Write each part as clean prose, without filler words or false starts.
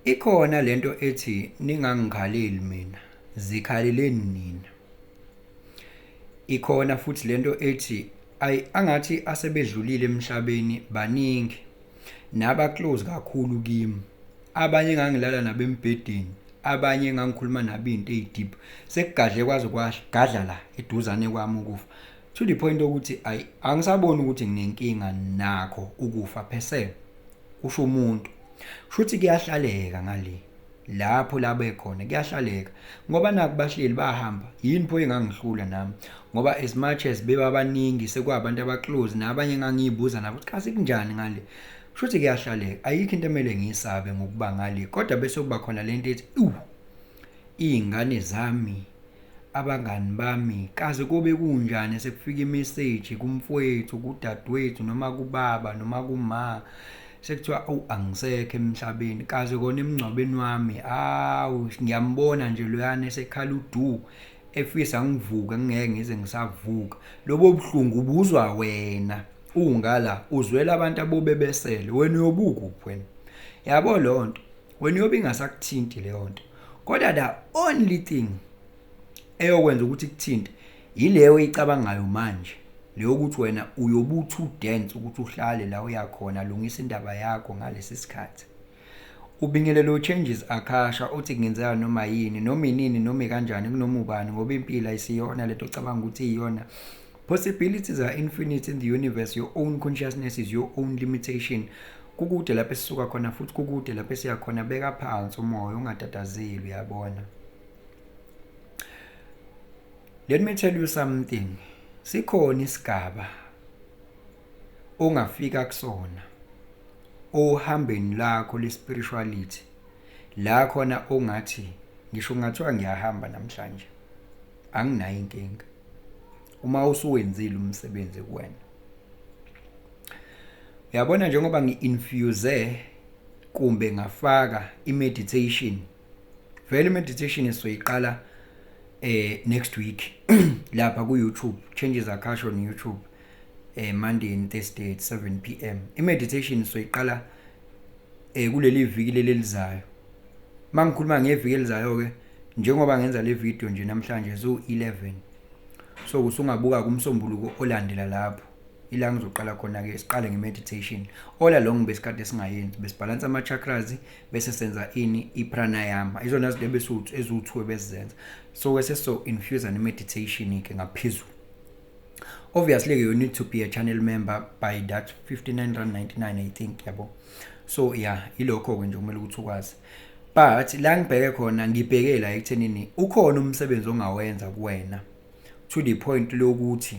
Ikhona lento ethi ningangikhaleli mina, zikhaleleni nina. Ikhona futhi lento ethi angathi asebedlulile emhlabeni baningi naba close kakhulu kimi. Abanye ngangilala nabo embedeni, abanye ngangikhuluma nabo izinto ezideep. Sekugadle kwaze kwagadla la eduzane kwami ukufa. To the point ukuthi angisaboni ukuthi nginenkinga nakho ukufa phese. Kusho umuntu. Shuthi kuyahlaleka ngale. Lapho labe khona kuyahlaleka ngoba naku bahleli bahamba yini pho engangihlula nami ngoba as much as beba baningi sekwabantu abaclose nabanye ngangiyibuza nabo ukuthi kasi kunjani ngale shuthi kuyahlaleka ayikho into emele ngiyisabe ngokuba ngale kodwa bese kuba khona lento ethi izingane zami abangani bami kaze kube kunjani sekufika imessage kumfowethu kudadewethu noma kubaba noma kuma sekuthiwa angisekho emhlabeni kaze kona emncwabeni wami ngiyambona nje loyana esekhala udu efisa ngivuka ngeke ngize ngisavuka lobo buhlungu ubuzwa wena ungala uzwela abantu abobebesele wena uyobukuphi wena yabo lonto wena uyobe ingasakuthinti leyo nto kodwa the only thing eyokwenza ukuthi kuthinte yileyo icabangayo manje leyo ukuthi wena uyobuthi udance ukuthi uhlale la uyakhona lungisa indaba yakho ngalesi sikhathi ubingelelo changes akhasha uthi kungenzeka noma yini noma inini noma kanjani kunoma ubani ngoba impilo ayisiyona lento ocabanga ukuthi iyona. Possibilities are infinite in the universe. Your own consciousness is your own limitation. Kukude lapho esisuka khona futhi kukude lapho esiya khona beka phansi umoya ungatatazeli uyabona. Let me tell you something. Sikhona isigaba ongafika kusona ohambeni lakho le spirituality la khona ongathi ngisho ngathiwa ngiyahamba namhlanje anginayo inkinga uma usuwenzile umsebenzi kuwena. Uyabona njengoba ngi-infuse kumbe ngafaka i-meditation vele meditation esizoyiqala next week lapha ku YouTube Changes Akhasha on YouTube Monday and Thursday at 7 p.m. I-meditation sizoyiqala kuleli viki lelizayo. Mangikhuluma ngeviki elizayo ke njengoba ngenza le video nje namhlanje zo 11 so usungabuka kumsombuluko olandela lapho ila ngizoqala khona ke siqale ngemeditation all along besikade singayenzi besibhalansa ama chakras bese senza i-pranayama izona zinto besuthu ezuthiwe besizenza so bese so infuse ne meditation ke ngaphezulu. Obviously you need to be a channel member by that 59.99 I think yabo. So yeah ilokho ke nje kumele ukuthi ukwazi but la ngibheke khona ngibheke la ekuthenini ukhona umsebenzi ongawenza kuwena to the point lokuthi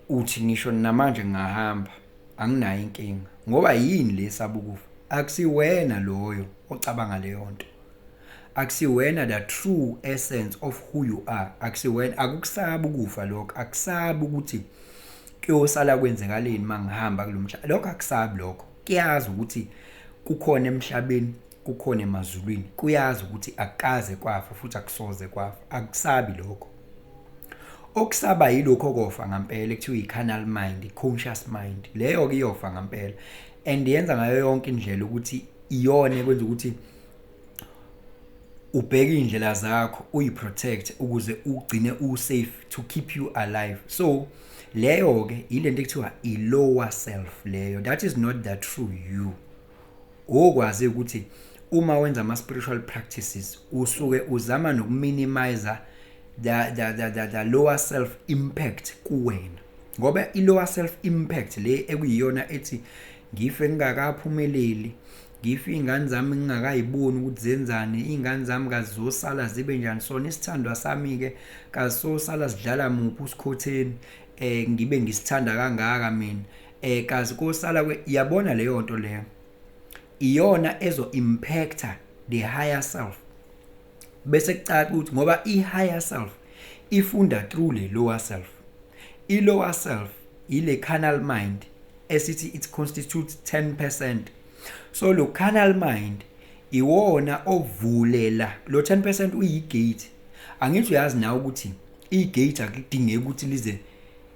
uthi ngisho namanje ngahamba anginayo inkinga ngoba yini lesabukufa akusiwena loyo ocabanga leyo nto akusiwena the true essence of who you are akusiwena akukusabi ukufa lokho akusabi ukuthi kuyosala kwenzekaleni mangihamba kulomhlaba lokho akusabi lokho kuyazi ukuthi kukhona emhlabeni kukhona emazulwini kuyazi ukuthi akaze kwafa futhi akusoze kwafa akusabi lokho okusaba yilokho kofa ngempela ekuthiwa i-carnal mind i-conscious mind leyo ke iyofa ngempela and yenza ngayo yonke indlela ukuthi iyona ekwenza ukuthi ubheke indlela zakho uyiprotect ukuze ugcine usafe to keep you alive. So leyo ke ilento ekuthiwa i-lower self leyo that is not the true you. Okwazi ukuthi uma wenza ama spiritual practices usuke uzama nokuminimize the lower self impact kuwena ngoba i-lower self impact le ekuyiyona ethi ngife ngingakaphumeleli ngife ingane zami ngingakayiboni ukuthi zenzani ingane zami kazosala zibe njani sona isithandwa sami ke kazosala sidlala muphi usikhotheni ngibe ngisithanda kangaka mina kazi kosala yabona leyo nto leyo iyona ezo impacta the higher self bese kucaca ukuthi ngoba i-higher self ifunda through le lower self. I-lower self ile carnal mind esithi it constitutes 10%. So lo carnal mind iwona ovulela lo 10% uyigate. Angithi uyazi nawe ukuthi igate akudingeki ukuthi lize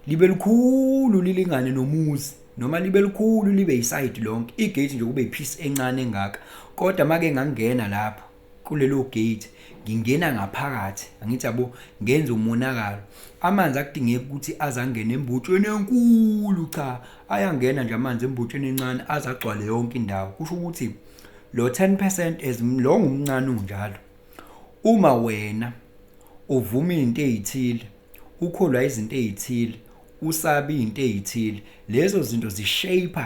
libe likhulu lilingane nomuzi noma libe likhulu libe iside lonke, igate nje kube ipiece encane engaka. Kodwa make ngangena lapho kulelo gate, ngingena ngaphakathi, angithi yabo, ngenza umonakalo. Amanzi akudingeka ukuthi azangene embotshweni enkulu, cha, ayangena nje amanzi embotshweni encane azacwala yonke indawo. Kusho ukuthi lo 10% lo ngumncane unjalo. Uma wena uvuma izinto ezithile, ukholwa izinto ezithile, usabi izinto ezithile, lezo zinto zishape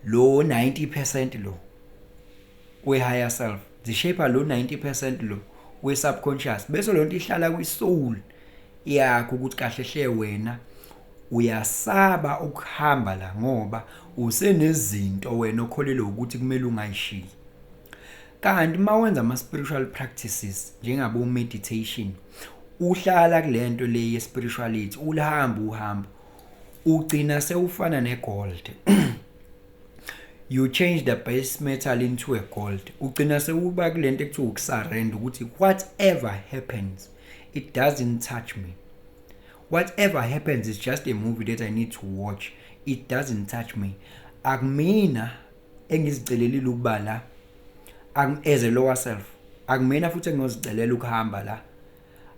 lo 90% lo we higher self, zishape lo 90% lo we subconscious, bese lo nto ihlala kwi soul yakho ukuthi kahle hle wena uyasaba ukuhamba la ngoba usenezinto wena okholelwa ukuthi kumele ungayishiyi. Kanti mawenza ama spiritual practices njengabo meditation, uhlala kulento le ye spirituality, uhamba ugcina sewufana negold. You change the base metal into a gold. Ugcina sewuba kulento ekuthiwa ukusurrender, ukuthi whatever happens it doesn't touch me. Whatever happens is just a movie that I need to watch. It doesn't touch me. Akumina engizicelelile ukuba la, as a lower self. Akumina futhi engizozicelela ukuhamba la.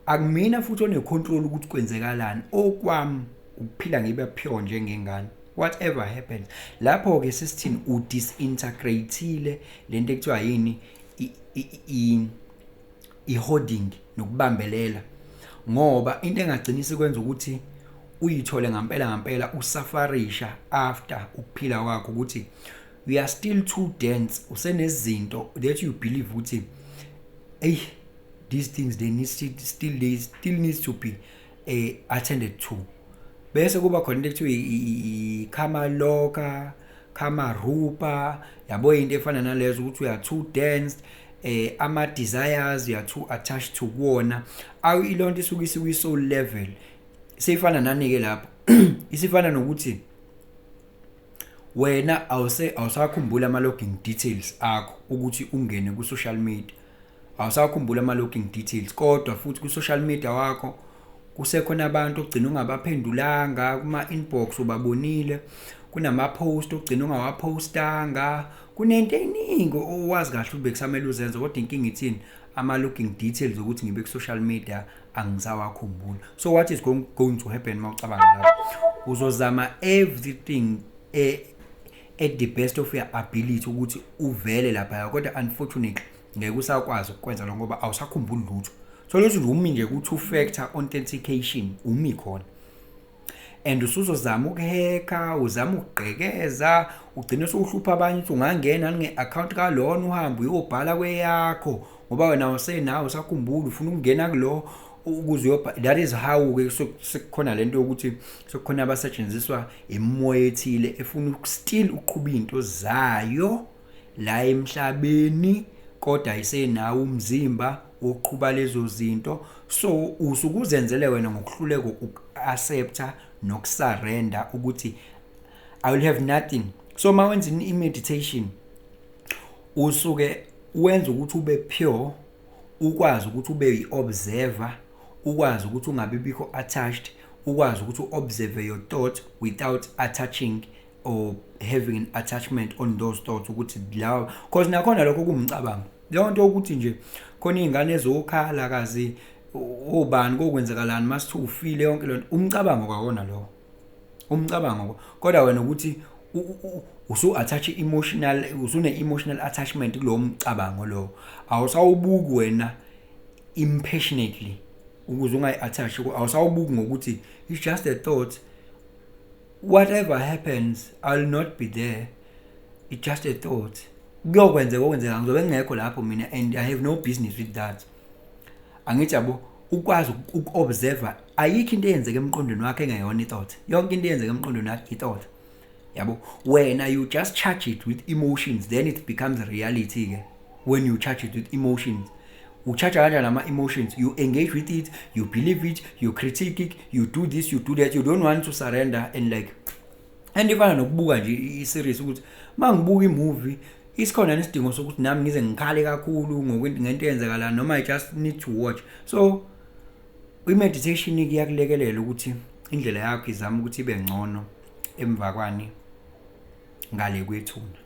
Akumina futhi onecontrol ukuthi kwenzekalani. Okwami ukuphila ngibe pure njengengane. Whatever happens. Lapho ke sisithini udisintegratile lento ekuthiwa yini i-hoarding nokubambelela. Ngoba into engagcinisa kwenza ukuthi uyithole ngampela usafarisha after ukuphila kwakho ukuthi we are still too dense, usenezinto that you believe ukuthi hey, these things they still needs to be attended to. Bese kuba khona into ekuthiwa i-karma loka, karma rupa, yabo into efana nalezo ukuthi we are too dense, ama desires you are too attached to kuona. Awu ilonto isuke soul level. Seyifana nani ke lapho? Isifana nokuthi wena awusakhumbula ama login details akho ukuthi ungene ku social media. Awusakhumbula ama login details, kodwa futhi ku social media wakho kusekhona abantu ogcina ungabaphendulanga, kuma inbox ubabonile, kunama post ogcina ungawapostanga, kunento eningi owazi kahle ube kusamele uzenze, kodwa inkinga ithini? Ama login details ukuthi ngibe ku social media angisawakhumbula. So what is going to happen mawucabanga lapho? Uzozama everything at the best of your ability ukuthi uvele lapha, kodwa unfortunately ngeke usakwazi ukwenza lokho ngoba awusakhumbuli lutho. So lezi umi nje ku two factor authentication umi khona, and usuzozama ukuheka, uzama ukugqekeza, ugcina usuhlupha abanye ukuthi ungangena nge-account kalona uhambe uyobhala kweyakho ngoba wena usenawo usakhumbula ufuna ukungena kulo ukuze uyobhala. That is how ke sekukhona lento ukuthi sekukhona abasetshenziswa emoya ethile efuna ukustill uqhubha into zayo la emhlabeni, kodwa ayisenawo umzimba wokuqhubha lezo zinto. So usukuzenzele wena ngokuhluleka uku-accepta nokusurrender ukuthi I will have nothing. So mawenza i-meditation usuke wenza ukuthi ube pure, ukwazi ukuthi ube yi-observer, ukwazi ukuthi ungabibikho attached, ukwazi ukuthi u-observe your thought without attaching or having an attachment on those thoughts ukuthi lawo, because nakhona lokho kumcabango. Leyo nto ukuthi nje khona izingane ezokhala kazi obani kokwenzakalani mase ufile yonke lento, umcabango kwakona lo, umcabango. Kodwa wena ukuthi usu attach emotional, usune emotional attachment kulo mcabango lo, awusawubuki wena impassionately ukuze ungayi attach, awusawubuki ngokuthi it's just a thought, whatever happens I'll not be there, it's just a thought. Kuyokwenzeka ngizobe ngekho lapho mina and I have no business with that. Angithi yabo ukwazi uku-observe ayikho into eyenzeka emqondweni wakhe engeyona i-thought. Yonke into eyenzeka emqondweni wakhe i-thought. Yabo wena you just charge it with emotions, then it becomes reality ke. When you charge it with emotions, ucharge kanjani ama emotions, you engage with it, you believe it, you critique it, you do this, you do that, you don't want to surrender. And like, and ifana nokubuka nje i-series ukuthi mangibuka i-movie isikhona nesidingo sokuthi nami ngize ngikhale kakhulu ngento eyenzakala, noma I just need to watch. So i-meditation iyakulekelela ukuthi indlela yakho izama ukuthi ibe ngcono emva kwani ngale kwethuna.